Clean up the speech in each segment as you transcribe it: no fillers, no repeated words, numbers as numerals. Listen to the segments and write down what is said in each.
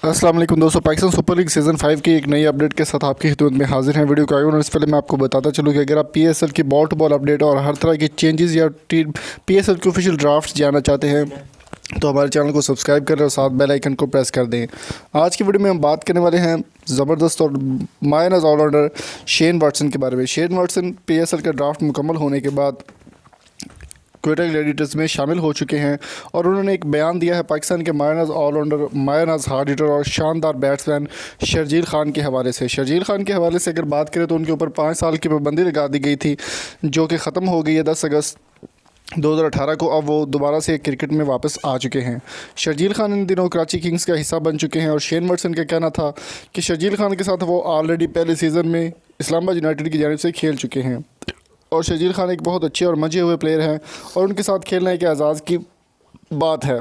अस्सलाम वालेकुम दोस्तों, पाकिस्तान सुपर लीग सीज़न 5 की एक नई अपडेट के साथ आपकी खिदमत में हाजिर हैं। वीडियो को आगे बढ़ने से पहले मैं आपको बताता चलूँ कि अगर आप पीएसएल की बॉल टू बॉल अपडेट और हर तरह के चेंजेस या पीएसएल के ऑफिशियल ड्राफ्ट जानना चाहते हैं तो हमारे चैनल को सब्सक्राइब करें और साथ बेल आइकन को प्रेस कर दें। आज की वीडियो में हम बात करने वाले हैं ज़बरदस्त or minus allrounder Shane Watson के बारे में। शेन वाटसन पीएसएल का ड्राफ्ट मुकम्मल होने के बाद क्वेटा ग्लैडिएटर्स में शामिल हो चुके हैं और उन्होंने एक बयान दिया है पाकिस्तान के minus allrounder, minus hard hitter और शानदार बैट्समैन शर्जील खान के हवाले से। शर्जील खान के हवाले से अगर बात करें तो उनके ऊपर 5 साल की पाबंदी लगा दी गई थी जो कि ख़त्म हो गई है 10 अगस्त 2018 को। अब वो दोबारा से क्रिकेट में वापस आ चुके हैं। शर्जील खान इन दिनों कराची किंग्स का हिस्सा बन चुके हैं और शेन वाटसन का कहना था कि शर्जील खान के साथ वो ऑलरेडी पहले सीज़न में इस्लामाबाद यूनाइटेड की जानिब से खेल चुके हैं और शर्जील खान एक बहुत अच्छे और मजे हुए प्लेयर हैं और उनके साथ खेलना एक एजाज़ की बात है।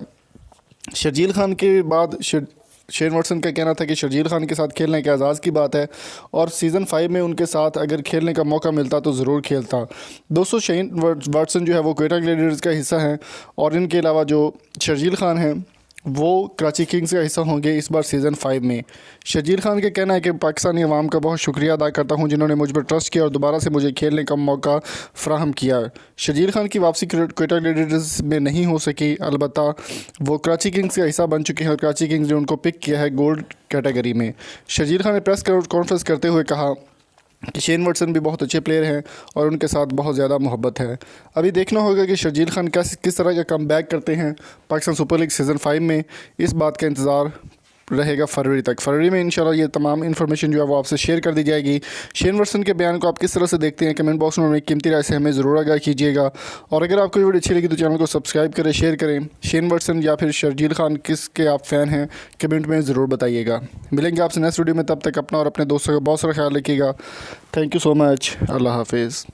शर्जील खान के बाद शेन वाटसन का कहना था कि शर्जील खान के साथ खेलना एक एजाज़ की बात है और सीज़न 5 में उनके साथ अगर खेलने का मौका मिलता तो ज़रूर खेलता। दोस्तों, शेन वाटसन जो है वो क्वेटा ग्लैडिएटर्स का हिस्सा हैं और इनके अलावा जो शर्जील खान हैं वो कराची किंग्स का हिस्सा होंगे इस बार सीज़न 5 में। शर्जील खान का कहना है कि पाकिस्तानी अवाम का बहुत शुक्रिया अदा करता हूं जिन्होंने मुझ पर ट्रस्ट किया और दोबारा से मुझे खेलने का मौका फ़राहम किया। शर्जील खान की वापसी क्वेटा ग्लैडिएटर्स में नहीं हो सकी, अलबत्ता वो कराची किंग्स का हिस्सा बन चुके हैं और कराची किंग्स ने उनको पिक किया है गोल्ड कैटेगरी में। शर्जील खान ने प्रेस कॉन्फ्रेंस करते हुए कहा कि शेन वाटसन भी बहुत अच्छे प्लेयर हैं और उनके साथ बहुत ज़्यादा मोहब्बत है। अभी देखना होगा कि शर्जील खान किस तरह का कम बैक करते हैं पाकिस्तान सुपर लीग सीज़न 5 में। इस बात का इंतज़ार रहेगा फरवरी तक। फरवरी में इंशाल्लाह ये तमाम इन्फॉर्मेशन जो है वो आपसे शेयर कर दी जाएगी। शेन वाटसन के बयान को आप किस तरह से देखते हैं कमेंट बॉक्स में अपनी कीमती राय से हमें ज़रूर आगाह कीजिएगा और अगर आपको वीडियो अच्छी लगी तो चैनल को सब्सक्राइब करें, शेयर करें। शेन वाटसन या फिर शर्जील खान किसके आप फ़ैन हैं कमेंट में ज़रूर बताइएगा। मिलेंगे आपसे नेक्स्ट वीडियो में, तब तक अपना और अपने दोस्तों का बहुत सारा ख्याल रखिएगा। Thank you so much. अल्लाह हाफिज़।